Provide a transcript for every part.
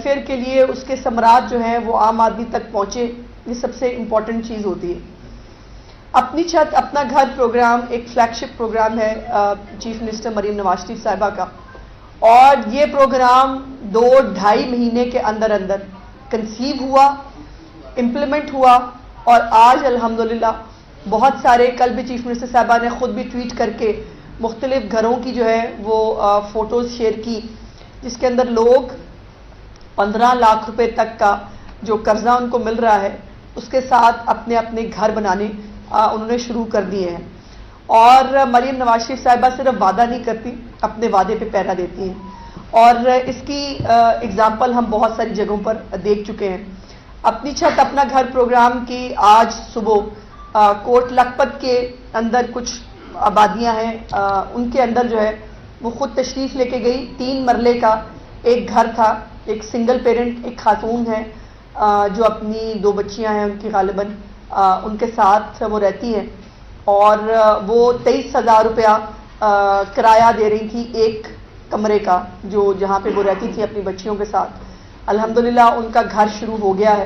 Welfare کے لیے اس کے ثمرات جو ہیں وہ عام آدمی تک پہنچے، یہ سب سے امپورٹنٹ چیز ہوتی ہے۔ اپنی چھت اپنا گھر پروگرام ایک فلیگ شپ پروگرام ہے چیف منسٹر مریم نواز شریف صاحبہ کا، اور یہ پروگرام 2-2.5 مہینے کے اندر اندر کنسیو ہوا، امپلیمنٹ ہوا، اور آج الحمدللہ بہت سارے، کل بھی چیف منسٹر صاحبہ نے خود بھی ٹویٹ کر کے مختلف گھروں کی جو ہے وہ فوٹوز شیئر کی، جس کے اندر لوگ 15 لاکھ روپے تک کا جو قرضہ ان کو مل رہا ہے اس کے ساتھ اپنے اپنے گھر بنانے انہوں نے شروع کر دیے ہیں۔ اور مریم نواز شریف صاحبہ صرف وعدہ نہیں کرتی، اپنے وعدے پہ پیرا دیتی ہیں، اور اس کی اگزامپل ہم بہت ساری جگہوں پر دیکھ چکے ہیں۔ اپنی چھت اپنا گھر پروگرام کی آج صبح کوٹ لکھپت کے اندر کچھ آبادیاں ہیں، ان کے اندر جو ہے وہ خود تشریف لے کے گئی۔ 3 مرلے کا ایک گھر تھا، ایک سنگل پیرنٹ، ایک خاتون ہے جو اپنی 2 بچیاں ہیں ان کی غالباً ان کے ساتھ وہ رہتی ہیں، اور وہ 23,000 روپیہ کرایہ دے رہی تھی ایک کمرے کا، جو جہاں پہ وہ رہتی تھی اپنی بچیوں کے ساتھ۔ الحمدللہ ان کا گھر شروع ہو گیا ہے،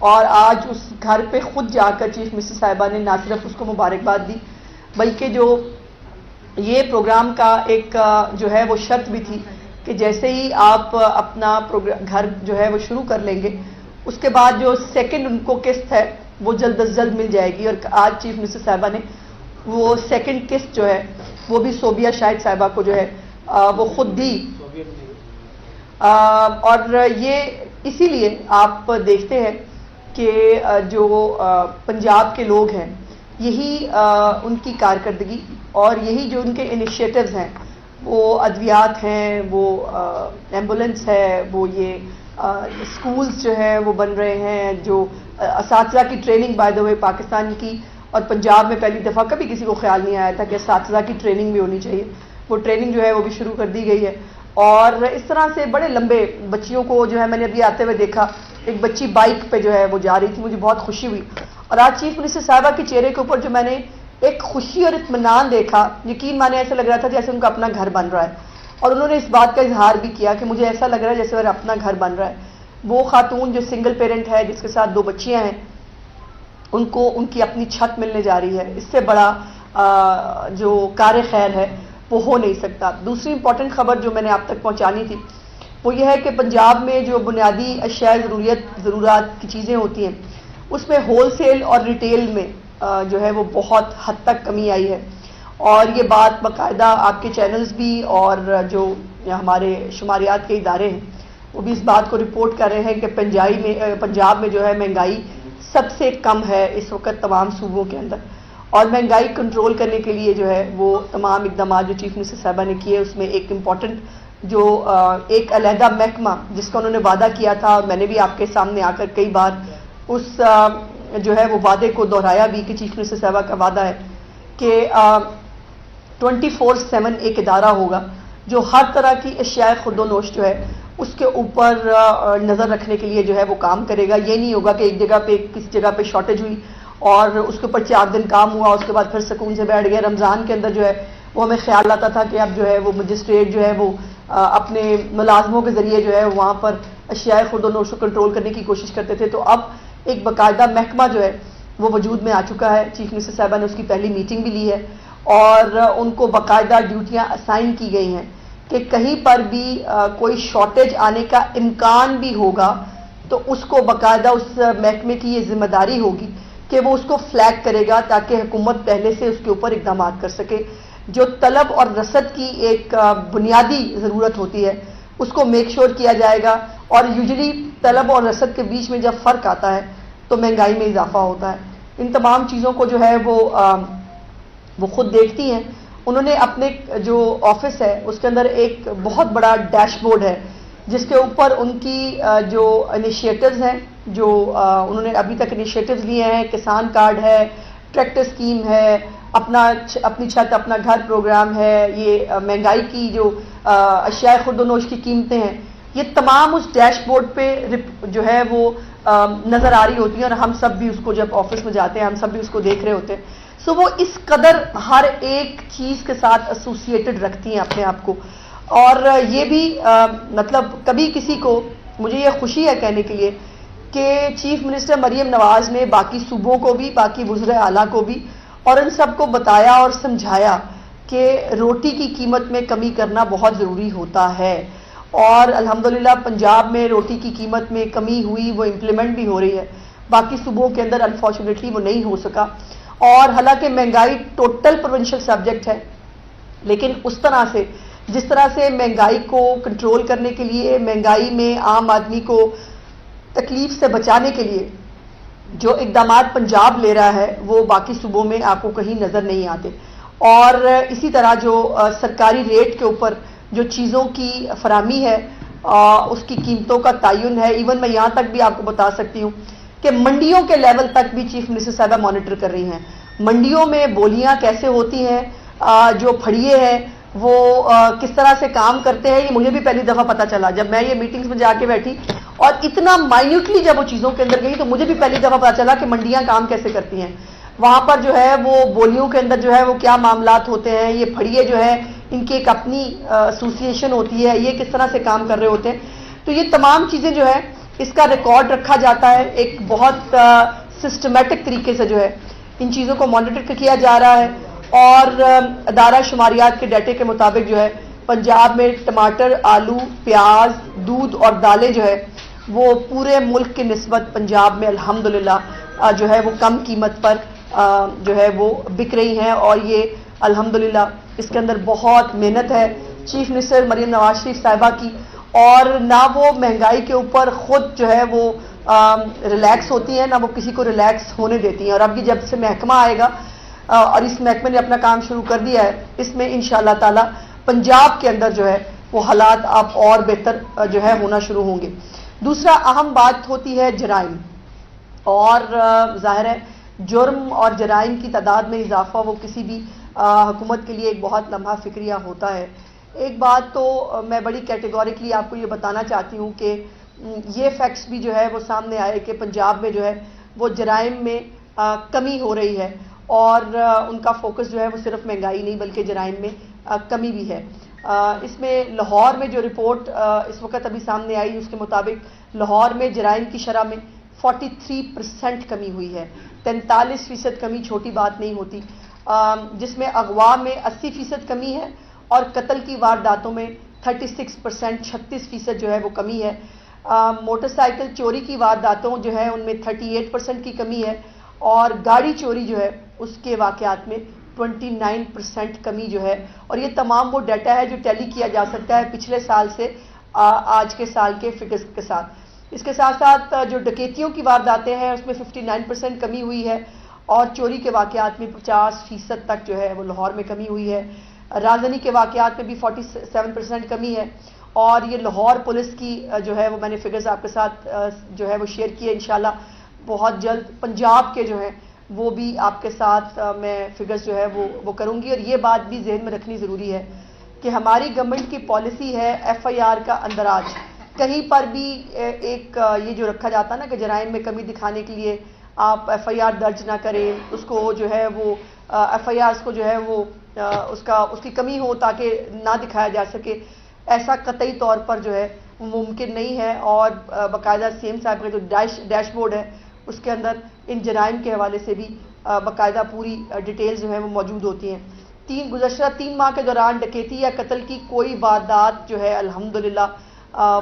اور آج اس گھر پہ خود جا کر چیف منسٹر صاحبہ نے نہ صرف اس کو مبارکباد دی، بلکہ جو یہ پروگرام کا ایک جو ہے وہ شرط بھی تھی کہ جیسے ہی آپ اپنا گھر جو ہے وہ شروع کر لیں گے، اس کے بعد جو سیکنڈ ان کو قسط ہے وہ جلد از جلد مل جائے گی۔ اور آج چیف منسٹر صاحبہ نے وہ سیکنڈ قسط جو ہے وہ بھی صوبیہ شاہد صاحبہ کو جو ہے وہ خود دی، اور یہ اسی لیے آپ دیکھتے ہیں کہ جو پنجاب کے لوگ ہیں، یہی ان کی کارکردگی اور یہی جو ان کے انیشیٹوز ہیں، وہ ادویات ہیں، وہ ایمبولینس ہے، وہ یہ اسکولز جو ہیں وہ بن رہے ہیں، جو اساتذہ کی ٹریننگ بائی دا وے پاکستان کی اور پنجاب میں پہلی دفعہ کبھی کسی کو خیال نہیں آیا تھا کہ اساتذہ کی ٹریننگ بھی ہونی چاہیے، وہ ٹریننگ جو ہے وہ بھی شروع کر دی گئی ہے۔ اور اس طرح سے بڑے لمبے بچیوں کو جو ہے میں نے ابھی آتے ہوئے دیکھا، ایک بچی بائک پہ جو ہے وہ جا رہی تھی، مجھے بہت خوشی ہوئی، اور آج چیف منسٹر صاحبہ کے چہرے کے اوپر جو میں نے ایک خوشی اور اطمینان دیکھا، یقین مانے ایسا لگ رہا تھا جیسے ان کا اپنا گھر بن رہا ہے، اور انہوں نے اس بات کا اظہار بھی کیا کہ مجھے ایسا لگ رہا ہے جیسے میرا اپنا گھر بن رہا ہے۔ وہ خاتون جو سنگل پیرنٹ ہے، جس کے ساتھ 2 بچیاں ہیں، ان کو ان کی اپنی چھت ملنے جا رہی ہے، اس سے بڑا جو کار خیر ہے وہ ہو نہیں سکتا۔ دوسری امپورٹنٹ خبر جو میں نے آپ تک پہنچانی تھی وہ یہ ہے کہ پنجاب میں جو بنیادی اشیاء ضرورات کی چیزیں ہوتی ہیں، اس میں ہول سیل اور ریٹیل میں جو ہے وہ بہت حد تک کمی آئی ہے، اور یہ بات باقاعدہ آپ کے چینلز بھی اور جو ہمارے شماریات کے ادارے ہیں وہ بھی اس بات کو رپورٹ کر رہے ہیں کہ پنجاب میں جو ہے مہنگائی سب سے کم ہے اس وقت تمام صوبوں کے اندر، اور مہنگائی کنٹرول کرنے کے لیے جو ہے وہ تمام اقدامات جو چیف منسٹر صاحبہ نے کیے، اس میں ایک امپورٹنٹ جو ایک علیحدہ محکمہ جس کا انہوں نے وعدہ کیا تھا، اور میں نے بھی آپ کے سامنے آ کر کئی بار اس جو ہے وہ وعدے کو دہرایا بھی کہ چیف منسٹر صاحبہ کا وعدہ ہے کہ 24/7 ایک ادارہ ہوگا جو ہر طرح کی اشیاء خرد و نوش جو ہے اس کے اوپر نظر رکھنے کے لیے جو ہے وہ کام کرے گا۔ یہ نہیں ہوگا کہ ایک جگہ پہ کسی جگہ پہ شارٹیج ہوئی اور اس کے اوپر 4 دن کام ہوا، اس کے بعد پھر سکون سے بیٹھ گیا۔ رمضان کے اندر جو ہے وہ ہمیں خیال آتا تھا کہ اب جو ہے وہ مجسٹریٹ جو ہے وہ اپنے ملازموں کے ذریعے جو ہے وہاں پر اشیاء خرد و نوش کو کنٹرول کرنے کی کوشش کرتے تھے، تو اب ایک باقاعدہ محکمہ جو ہے وہ وجود میں آ چکا ہے۔ چیف منسٹر صاحبہ نے اس کی پہلی میٹنگ بھی لی ہے، اور ان کو باقاعدہ ڈیوٹیاں اسائن کی گئی ہیں کہ کہیں پر بھی کوئی شارٹیج آنے کا امکان بھی ہوگا تو اس کو باقاعدہ اس محکمے کی یہ ذمہ داری ہوگی کہ وہ اس کو فلیگ کرے گا، تاکہ حکومت پہلے سے اس کے اوپر اقدامات کر سکے۔ جو طلب اور رسد کی ایک بنیادی ضرورت ہوتی ہے اس کو میک شور کیا جائے گا، اور یوزلی طلب اور رسد کے بیچ میں جب فرق آتا ہے تو مہنگائی میں اضافہ ہوتا ہے۔ ان تمام چیزوں کو جو ہے وہ خود دیکھتی ہیں۔ انہوں نے اپنے جو آفس ہے اس کے اندر ایک بہت بڑا ڈیش بورڈ ہے جس کے اوپر ان کی جو انیشیٹوز ہیں، جو انہوں نے ابھی تک انیشیٹوز لیے ہیں، کسان کارڈ ہے، ٹریکٹر اسکیم ہے، اپنی چھت اپنا گھر پروگرام ہے، یہ مہنگائی کی جو اشیاء خرد و نوش کی قیمتیں ہیں، یہ تمام اس ڈیش بورڈ پہ جو ہے وہ نظر آ رہی ہوتی ہیں، اور ہم سب بھی اس کو جب آفس میں جاتے ہیں ہم سب بھی اس کو دیکھ رہے ہوتے ہیں۔ سو وہ اس قدر ہر ایک چیز کے ساتھ ایسوسیٹڈ رکھتی ہیں اپنے آپ کو، اور یہ بھی مطلب کبھی کسی کو مجھے یہ خوشی ہے کہنے کے لیے کہ چیف منسٹر مریم نواز نے باقی صوبوں کو بھی، باقی وزراء اعلیٰ کو بھی اور ان سب کو بتایا اور سمجھایا کہ روٹی کی قیمت میں کمی کرنا بہت ضروری ہوتا ہے، اور الحمدللہ پنجاب میں روٹی کی قیمت میں کمی ہوئی، وہ امپلیمنٹ بھی ہو رہی ہے. باقی صوبوں کے اندر انفارچونیٹلی وہ نہیں ہو سکا. اور حالانکہ مہنگائی ٹوٹل پروونشل سبجیکٹ ہے، لیکن اس طرح سے جس طرح سے مہنگائی کو کنٹرول کرنے کے لیے، مہنگائی میں عام آدمی کو تکلیف سے بچانے کے لیے جو اقدامات پنجاب لے رہا ہے وہ باقی صوبوں میں آپ کو کہیں نظر نہیں آتے. اور اسی طرح جو سرکاری ریٹ کے اوپر جو چیزوں کی فراہمی ہے، اس کی قیمتوں کا تعین ہے. ایون میں یہاں تک بھی آپ کو بتا سکتی ہوں کہ منڈیوں کے لیول تک بھی چیف منسٹر صاحبہ مانیٹر کر رہی ہیں. منڈیوں میں بولیاں کیسے ہوتی ہیں، جو پھڑیے ہیں وہ کس طرح سے کام کرتے ہیں، یہ مجھے بھی پہلی دفعہ پتہ چلا جب میں یہ میٹنگز میں جا کے بیٹھی اور اتنا مائنیوٹلی جب وہ چیزوں کے اندر گئی تو مجھے بھی پہلی دفعہ پتہ چلا کہ منڈیاں کام کیسے کرتی ہیں. وہاں پر جو ہے وہ بولیوں کے اندر جو ہے وہ کیا معاملات ہوتے ہیں، یہ پھڑیے جو ہے ان کی ایک اپنی ایسوسیشن ہوتی ہے، یہ کس طرح سے کام کر رہے ہوتے ہیں. تو یہ تمام چیزیں جو ہے اس کا ریکارڈ رکھا جاتا ہے، ایک بہت سسٹمیٹک طریقے سے جو ہے ان چیزوں کو مانیٹر کیا جا رہا ہے. اور ادارہ شماریات کے ڈیٹے کے مطابق جو ہے پنجاب میں ٹماٹر، آلو، پیاز، دودھ اور دالیں جو ہے وہ پورے ملک کی نسبت پنجاب میں الحمدللہ جو ہے وہ کم قیمت پر جو ہے وہ بک رہی ہیں. اور یہ الحمدللہ اس کے اندر بہت محنت ہے چیف منسٹر مریم نواز شریف صاحبہ کی، اور نہ وہ مہنگائی کے اوپر خود جو ہے وہ ریلیکس ہوتی ہیں، نہ وہ کسی کو ریلیکس ہونے دیتی ہیں. اور اب یہ جب سے محکمہ آئے گا اور اس محکمے نے اپنا کام شروع کر دیا ہے، اس میں انشاءاللہ تعالی پنجاب کے اندر جو ہے وہ حالات اب اور بہتر جو ہے ہونا شروع ہوں گے. دوسرا اہم بات ہوتی ہے جرائم، اور ظاہر ہے جرم اور جرائم کی تعداد میں اضافہ وہ کسی بھی حکومت کے لیے ایک بہت لمحہ فکریہ ہوتا ہے. ایک بات تو میں بڑی کیٹیگوریکلی آپ کو یہ بتانا چاہتی ہوں کہ یہ فیکٹس بھی جو ہے وہ سامنے آئے کہ پنجاب میں جو ہے وہ جرائم میں کمی ہو رہی ہے، اور ان کا فوکس جو ہے وہ صرف مہنگائی نہیں بلکہ جرائم میں کمی بھی ہے. اس میں لاہور میں جو رپورٹ اس وقت ابھی سامنے آئی اس کے مطابق لاہور میں جرائم کی شرح میں 43% کمی ہوئی ہے. 43% کمی چھوٹی بات نہیں ہوتی، جس میں اغوا میں 80% کمی ہے اور قتل کی وارداتوں میں 36% 36% جو ہے وہ کمی ہے. موٹر سائیکل چوری کی وارداتوں جو ہے ان میں 38% کی کمی ہے، اور گاڑی چوری جو ہے اس کے واقعات میں 29% کمی جو ہے. اور یہ تمام وہ ڈیٹا ہے جو ٹیلی کیا جا سکتا ہے پچھلے سال سے آج کے سال کے فگرز کے ساتھ. اس کے ساتھ ساتھ جو ڈکیتیوں کی وارداتیں ہیں اس میں 59% کمی ہوئی ہے، اور چوری کے واقعات میں 50% تک جو ہے وہ لاہور میں کمی ہوئی ہے. رازنی کے واقعات میں بھی 47% کمی ہے. اور یہ لاہور پولیس کی جو ہے وہ میں نے فگرز آپ کے ساتھ جو ہے وہ شیئر کیے، انشاءاللہ بہت جلد پنجاب کے جو ہیں وہ بھی آپ کے ساتھ میں فگرز جو ہے وہ کروں گی. اور یہ بات بھی ذہن میں رکھنی ضروری ہے کہ ہماری گورنمنٹ کی پالیسی ہے FIR کا اندراج. کہیں پر بھی ایک یہ جو رکھا جاتا ہے نا کہ جرائم میں کمی دکھانے کے لیے آپ FIR درج نہ کریں، اس کو جو ہے وہ FIRs کو جو ہے وہ اس کی کمی ہو تاکہ نہ دکھایا جا سکے، ایسا قطعی طور پر جو ہے ممکن نہیں ہے. اور باقاعدہ CM صاحب کا جو ڈیش بورڈ ہے اس کے اندر ان جرائم کے حوالے سے بھی باقاعدہ پوری ڈیٹیلز جو ہیں وہ موجود ہوتی ہیں. گزشتہ 3 ماہ کے دوران ڈکیتی یا قتل کی کوئی واردات جو ہے الحمدللہ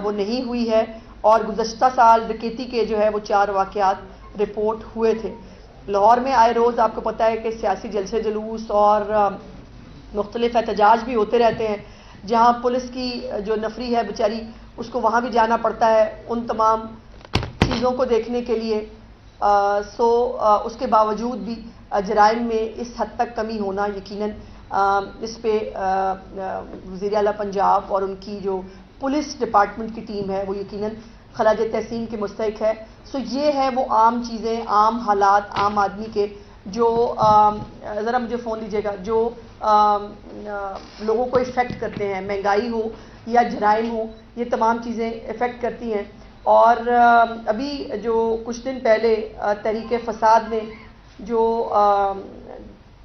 وہ نہیں ہوئی ہے، اور گزشتہ سال ڈکیتی کے جو ہے وہ 4 واقعات رپورٹ ہوئے تھے. لاہور میں آئے روز آپ کو پتہ ہے کہ سیاسی جلسے جلوس اور مختلف احتجاج بھی ہوتے رہتے ہیں، جہاں پولیس کی جو نفری ہے بیچاری اس کو وہاں بھی جانا پڑتا ہے ان تمام چیزوں کو دیکھنے کے لیے. اس کے باوجود بھی جرائم میں اس حد تک کمی ہونا یقیناً اس پہ وزیر اعلیٰ پنجاب اور ان کی جو پولیس ڈپارٹمنٹ کی ٹیم ہے وہ یقیناً خراج تحسین کے مستحق ہے. یہ ہے وہ عام چیزیں، عام حالات عام آدمی کے جو ذرا مجھے فون لیجیے گا، جو لوگوں کو افیکٹ کرتے ہیں. مہنگائی ہو یا جرائم ہو، یہ تمام چیزیں افیکٹ کرتی ہیں. اور ابھی جو کچھ دن پہلے تحریک فساد نے جو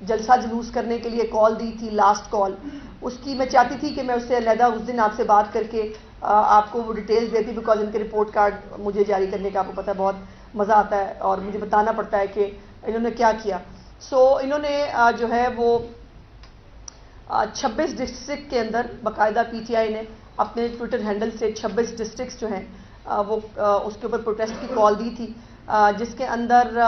جلسہ جلوس کرنے کے لیے کال دی تھی، لاسٹ کال، اس کی میں چاہتی تھی کہ میں اس سے علیحدہ اس دن آپ سے بات کر کے آپ کو وہ ڈیٹیلز دیتی بیکاز ان کے رپورٹ کارڈ مجھے جاری کرنے کا آپ کو پتہ ہے بہت مزہ آتا ہے اور مجھے بتانا پڑتا ہے کہ انہوں نے کیا کیا. سو انہوں نے جو ہے وہ 26 ڈسٹرکٹ کے اندر باقاعدہ پی ٹی آئی نے اپنے ٹویٹر ہینڈل سے 26 ڈسٹرکٹس جو ہیں وہ اس کے اوپر پروٹیسٹ کی کال دی تھی, جس کے اندر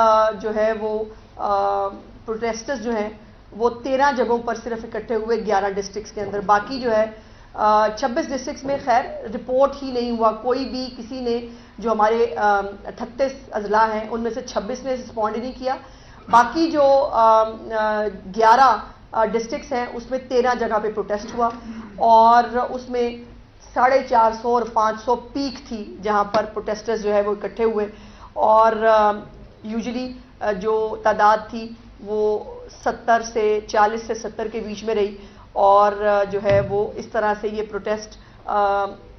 جو ہے وہ پروٹیسٹرز جو ہیں وہ 13 جگہوں پر صرف اکٹھے ہوئے 11 ڈسٹرکٹس کے اندر. باقی جو ہے 26 ڈسٹرکٹس میں خیر رپورٹ ہی نہیں ہوا, کوئی بھی کسی نے جو ہمارے 38 اضلاع ہیں ان میں سے 26 نے رسپونڈ نہیں کیا. باقی جو 11 ڈسٹرکٹس ہیں اس میں 13 جگہ پہ پروٹیسٹ ہوا اور اس میں 450 اور 500 پیک تھی جہاں پر پروٹیسٹرز جو ہے وہ اکٹھے ہوئے اور یوزلی جو تعداد تھی وہ 40 سے 70 کے بیچ میں رہی اور جو ہے وہ اس طرح سے یہ پروٹیسٹ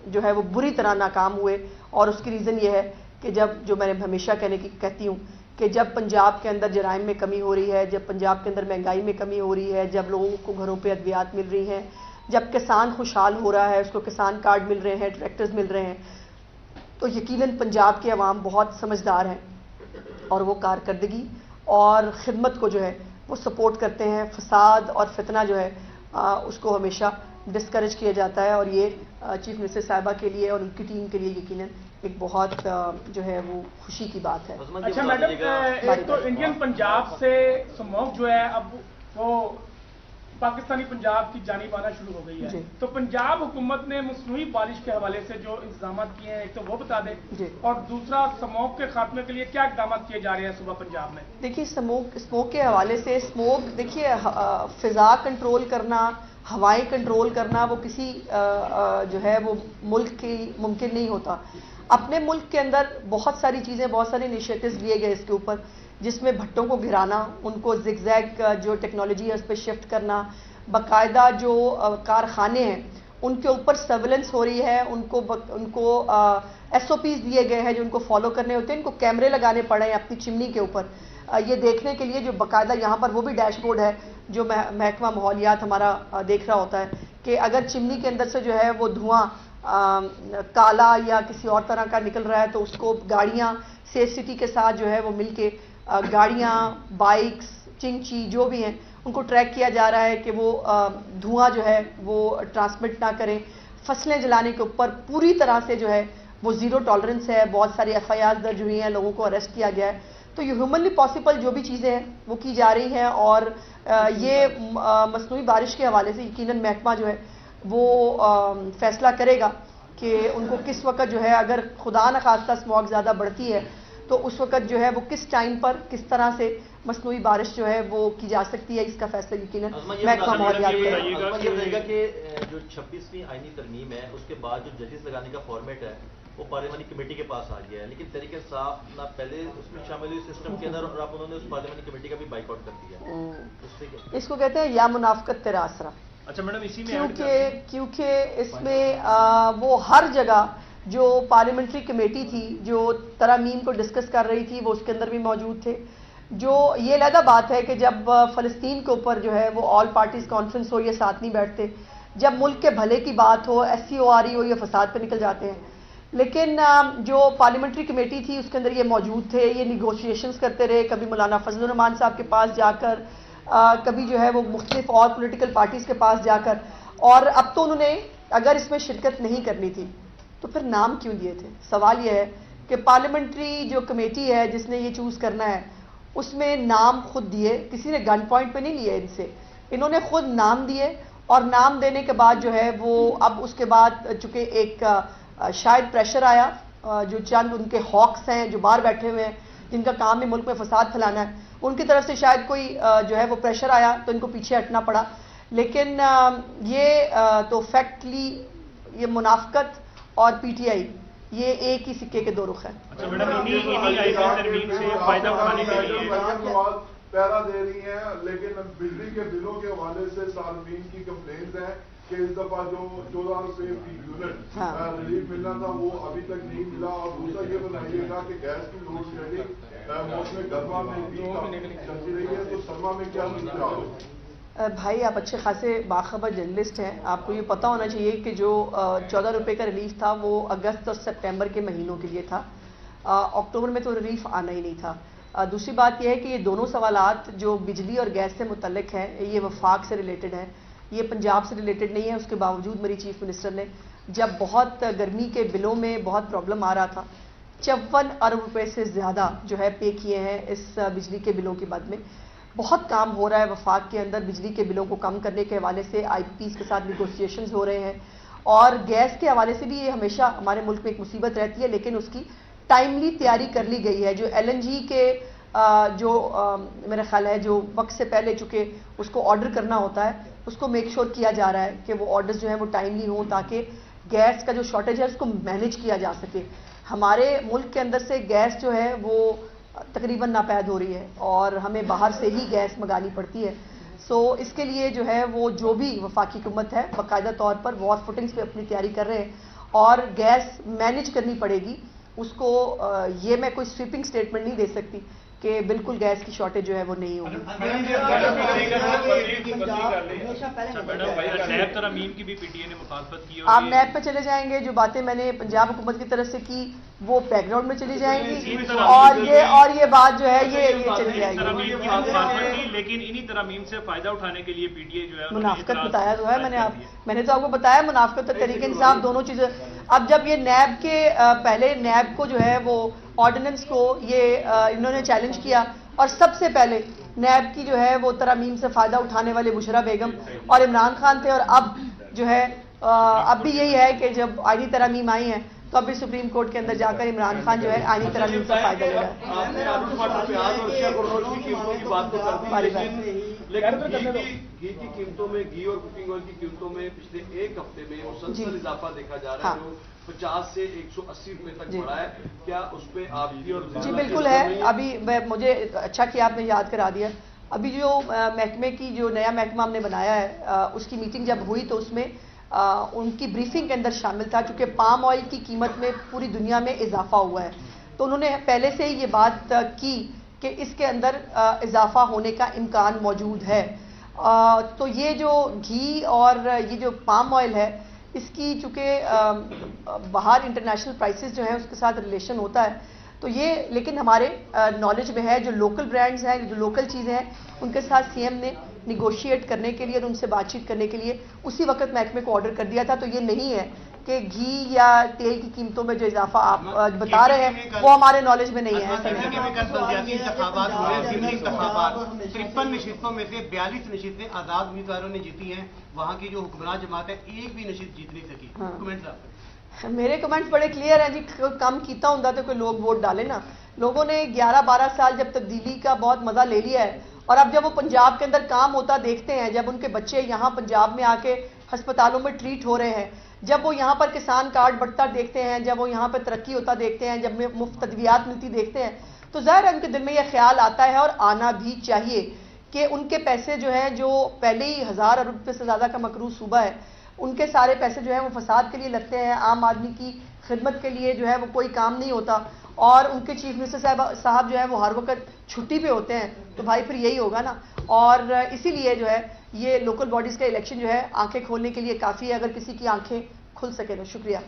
جو ہے وہ بری طرح ناکام ہوئے. اور اس کی ریزن یہ ہے کہ جب جو میں نے ہمیشہ کہتی ہوں کہ جب پنجاب کے اندر جرائم میں کمی ہو رہی ہے, جب پنجاب کے اندر مہنگائی میں کمی ہو رہی ہے, جب لوگوں کو گھروں پہ ادویات مل رہی ہیں, جب کسان خوشحال ہو رہا ہے, اس کو کسان کارڈ مل رہے ہیں, ٹریکٹرز مل رہے ہیں, تو یقیناً پنجاب کے عوام بہت سمجھدار ہیں اور وہ کارکردگی اور خدمت کو جو ہے وہ سپورٹ کرتے ہیں. فساد اور فتنہ جو ہے اس کو ہمیشہ ڈسکریج کیا جاتا ہے اور یہ چیف منسٹر صاحبہ کے لیے اور ان کی ٹیم کے لیے یقیناً ایک بہت جو ہے وہ خوشی کی بات ہے. اچھا میڈم, ایک تو انڈین پنجاب سے اسموگ جو ہے اب وہ پاکستانی پنجاب کی جانب آنا شروع ہو گئی ہے, تو پنجاب حکومت نے مصنوعی بارش کے حوالے سے جو انتظامات کیے ہیں ایک تو وہ بتا دیں اور دوسرا اسموگ کے خاتمے کے لیے کیا اقدامات کیے جا رہے ہیں صوبہ پنجاب میں. دیکھیے اسموگ کے حوالے سے دیکھیے فضا کنٹرول کرنا, ہوائیں کنٹرول کرنا وہ کسی جو ہے وہ ملک کی ممکن نہیں ہوتا. اپنے ملک کے اندر بہت ساری چیزیں, بہت سارے انیشیٹوز لیے گئے اس کے اوپر, جس میں بھٹوں کو گرانا, ان کو زگ زیگ جو ٹیکنالوجی ہے اس پہ شفٹ کرنا, باقاعدہ جو کارخانے ہیں ان کے اوپر سرویلنس ہو رہی ہے, ان کو ایس او پیز دیے گئے ہیں جو ان کو فالو کرنے ہوتے ہیں, ان کو کیمرے لگانے پڑے ہیں اپنی چمنی کے اوپر یہ دیکھنے کے لیے, جو باقاعدہ یہاں پر وہ بھی ڈیش بورڈ ہے جو محکمہ ماحولیات ہمارا دیکھ رہا ہوتا ہے کہ اگر چمنی کے اندر سے جو ہے وہ دھواں کالا یا کسی اور طرح کا نکل رہا ہے تو اس کو گاڑیاں سیف سٹی کے ساتھ جو ہے وہ مل کے گاڑیاں, بائکس, چنچی جو بھی ہیں ان کو ٹریک کیا جا رہا ہے کہ وہ دھواں جو ہے وہ ٹرانسمٹ نہ کریں. فصلیں جلانے کے اوپر پوری طرح سے جو ہے وہ زیرو ٹالرنس ہے, بہت ساری ایف آئی آر درج ہوئی ہیں, لوگوں کو اریسٹ کیا گیا ہے. تو یہ ہیومنلی پاسبل جو بھی چیزیں ہیں وہ کی جا رہی ہیں اور یہ مصنوعی بارش کے حوالے سے یقیناً محکمہ جو ہے وہ فیصلہ کرے گا کہ ان کو کس وقت جو ہے اگر خدا نخواستہ اسموگ زیادہ بڑھتی ہے تو اس وقت جو ہے وہ کس ٹائم پر کس طرح سے مصنوعی بارش جو ہے وہ کی جا سکتی ہے. اس کا فیصلہ یقیناً محکمہ ماحولیات کرے گا. یہ بتائیے گا کہ جو 26ویں آئینی ترمیم ہے اس کے بعد جو ججز لگانے کا فارمیٹ ہے وہ پارلیمانی کمیٹی کے پاس آ گیا ہے, لیکن طریقہ صاحب نہ پہلے اس میں شامل ہوئی سسٹم کے اندر اور اب انہوں نے اس پارلیمانی کمیٹی کا بھی بائیک آؤٹ کر دیا. اس کو کہتے ہیں یا منافقت تیرا آسرا. اچھا میڈم, اسی میں کیونکہ اس میں وہ ہر جگہ جو پارلیمنٹری کمیٹی تھی جو ترامیم کو ڈسکس کر رہی تھی وہ اس کے اندر بھی موجود تھے. جو یہ علیحدہ بات ہے کہ جب فلسطین کے اوپر جو ہے وہ آل پارٹیز کانفرنس ہو یہ ساتھ نہیں بیٹھتے, جب ملک کے بھلے کی بات ہو, S C O R E ہو, یہ فساد پہ نکل جاتے ہیں. لیکن جو پارلیمنٹری کمیٹی تھی اس کے اندر یہ موجود تھے, یہ نیگوشیشنز کرتے رہے, کبھی مولانا فضل الرحمان صاحب کے پاس جا کر, کبھی جو ہے وہ مختلف اور پولیٹیکل پارٹیز کے پاس جا کر, اور اب تو انہوں نے اگر اس میں شرکت نہیں کرنی تھی تو پھر نام کیوں دیے تھے. سوال یہ ہے کہ پارلیمنٹری جو کمیٹی ہے جس نے یہ چوز کرنا ہے اس میں نام خود دیے, کسی نے گن پوائنٹ پہ نہیں لیے ان سے, انہوں نے خود نام دیے اور نام دینے کے بعد جو ہے وہ اب اس کے بعد چونکہ ایک شاید پریشر آیا, جو چند ان کے ہاکس ہیں جو باہر بیٹھے ہوئے ہیں جن کا کام ہے ملک میں فساد پھیلانا ہے, ان کی طرف سے شاید کوئی جو ہے وہ پریشر آیا تو ان کو پیچھے ہٹنا پڑا. لیکن یہ تو فیکٹلی یہ منافقت اور پی ٹی آئی یہ ایک ہی سکے کے دو رخ ہیں. پیرا دے رہی ہیں لیکن بجلی کے بلوں کے حوالے سے صارفین کی کمپلینز ہیں کہ اس دفعہ جو 14 روپے فی یونٹ ریلیف ملنا تھا وہ ابھی تک نہیں ملا. اور دوسرا یہ بتائیے گا کہ گیس کی لوڈ شیڈنگ موسم گرما میں بھی چلتی رہی ہے تو سرما میں کیا صورتحال ہوگی؟ بھائی آپ اچھے خاصے باخبر جرنلسٹ ہیں، آپ کو یہ پتہ ہونا چاہیے کہ جو 14 روپے کا ریلیف تھا وہ اگست اور سپٹمبر کے مہینوں کے لیے تھا، اکتوبر میں تو ریلیف آنا ہی نہیں تھا۔ دوسری بات یہ ہے کہ یہ دونوں سوالات جو بجلی اور گیس سے متعلق ہیں یہ وفاق سے ریلیٹڈ ہیں، یہ پنجاب سے ریلیٹڈ نہیں ہے۔ اس کے باوجود میری چیف منسٹر نے جب بہت گرمی کے بلوں میں بہت پرابلم آ رہا تھا 54 ارب روپے سے زیادہ جو ہے پے کیے ہیں اس بجلی کے بلوں کے بعد میں۔ بہت کام ہو رہا ہے وفاق کے اندر بجلی کے بلوں کو کم کرنے کے حوالے سے، آئی پیز کے ساتھ نیگوسیشنز ہو رہے ہیں، اور گیس کے حوالے سے بھی یہ ہمیشہ ہمارے ملک میں ایک مصیبت رہتی ہے، لیکن اس کی ٹائملی تیاری کر لی گئی ہے۔ جو LNG کے جو میرا خیال ہے جو وقت سے پہلے چونکہ اس کو آرڈر کرنا ہوتا ہے اس کو میک شور کیا جا رہا ہے کہ وہ آرڈرز جو ہیں وہ ٹائملی ہوں تاکہ گیس کا جو شارٹیج ہے اس کو مینیج کیا جا سکے۔ ہمارے ملک کے اندر سے گیس جو ہے وہ تقریباً ناپید ہو رہی ہے اور ہمیں باہر سے ہی گیس منگانی پڑتی ہے، سو اس کے لیے جو ہے وہ جو بھی وفاقی حکومت ہے باقاعدہ طور پر وار فوٹنگز پہ اپنی تیاری کر رہے ہیں اور گیس مینیج کرنی پڑے گی اس کو۔ یہ میں کوئی سویپنگ سٹیٹمنٹ نہیں دے سکتی کہ بالکل گیس کی شارٹیج جو ہے وہ نہیں ہوگی۔ نیب ترامیم کی بھی پی ٹی اے نے مخالفت کی، آپ نیب پہ چلے جائیں گے، جو باتیں میں نے پنجاب حکومت کی طرف سے کی وہ بیک گراؤنڈ میں چلی جائیں گی، اور یہ بات جو ہے یہ چلی جائے گی۔ لیکن انہی ترامیم سے فائدہ اٹھانے کے لیے پی ٹی اے جو ہے منافقت بتایا تو ہے میں نے تو آپ کو بتایا، منافقت اور تحریک انصاف دونوں چیزیں۔ اب جب یہ نیب کے پہلے نیب کو جو ہے وہ آرڈیننس کو یہ انہوں نے چیلنج کیا اور سب سے پہلے نیب کی جو ہے وہ ترامیم سے فائدہ اٹھانے والے بشرا بیگم اور عمران خان تھے، اور اب جو ہے اب بھی یہی ہے کہ جب آئینی ترامیم آئی ہیں تو اب بھی سپریم کورٹ کے اندر جا کر عمران خان جو ہے آئینی ترامیم سے فائدہ لے رہا ہے۔ گھی کی قیمتوں میں، گھی اور کوکنگ آئل کی قیمتوں میں پچھلے ایک ہفتے میں مسلسل اضافہ دیکھا جا رہا ہے جو 50 سے 180 روپے تک بڑھا ہے، کیا اس پہ آپ کی اور جی بالکل ہے۔ ابھی مجھے اچھا کہ آپ نے یاد کرا دیا، ابھی جو محکمے کی جو نیا محکمہ ہم نے بنایا ہے اس کی میٹنگ جب ہوئی تو اس میں ان کی بریفنگ کے اندر شامل تھا، چونکہ پام آئل کی قیمت میں پوری دنیا میں اضافہ ہوا ہے تو انہوں نے پہلے سے ہی یہ بات کی کہ اس کے اندر اضافہ ہونے کا امکان موجود ہے۔ تو یہ جو گھی اور یہ جو پام آئل ہے اس کی چونکہ باہر انٹرنیشنل پرائسز جو ہیں اس کے ساتھ ریلیشن ہوتا ہے تو یہ لیکن ہمارے نالج میں ہے جو لوکل برانڈز ہیں جو لوکل چیزیں ہیں ان کے ساتھ سی ایم نے نیگوشیٹ کرنے کے لیے اور ان سے بات چیت کرنے کے لیے اسی وقت محکمے کو آرڈر کر دیا تھا۔ تو یہ نہیں ہے کہ گھی یا تیل کی قیمتوں میں جو اضافہ آپ بتا رہے ہیں وہ ہمارے نالج میں نہیں ہے۔ 53 نشستوں میں سے 42 نشستیں آزاد امیدواروں نے جیتی ہیں، وہاں کی جو حکمراں جماعت ہے ایک بھی نشست جیت نہیں سکی۔ کمنٹ صاحب میرے کمنٹس بڑے کلیئر ہیں جی، کم کیتا ہوں تو کوئی لوگ ووٹ ڈالے نا۔ لوگوں نے 11-12 سال جب تبدیلی کا بہت مزہ لے لیا ہے اور اب جب وہ پنجاب کے اندر کام ہوتا دیکھتے ہیں، جب ان کے بچے یہاں پنجاب میں آ کے ہسپتالوں میں ٹریٹ ہو رہے ہیں، جب وہ یہاں پر کسان کارڈ بڑھتا دیکھتے ہیں، جب وہ یہاں پہ ترقی ہوتا دیکھتے ہیں، جب مفت ادویات ملتی دیکھتے ہیں تو ظاہر ہے ان کے دل میں یہ خیال آتا ہے اور آنا بھی چاہیے کہ ان کے پیسے جو ہیں جو پہلے ہی 1000 ارب روپے سے زیادہ کا مقروض صوبہ ہے ان کے سارے پیسے جو ہیں وہ فساد کے لیے لگتے ہیں، عام آدمی کی خدمت کے لیے جو ہے وہ کوئی کام نہیں ہوتا، اور ان کے چیف منسٹر صاحب جو ہے وہ ہر وقت چھٹی پہ ہوتے ہیں تو بھائی پھر یہی ہوگا نا۔ اور اسی لیے جو ہے یہ لوکل باڈیز کا الیکشن جو ہے آنکھیں کھولنے کے لیے کافی ہے، اگر کسی کی آنکھیں کھل سکے تو۔ شکریہ۔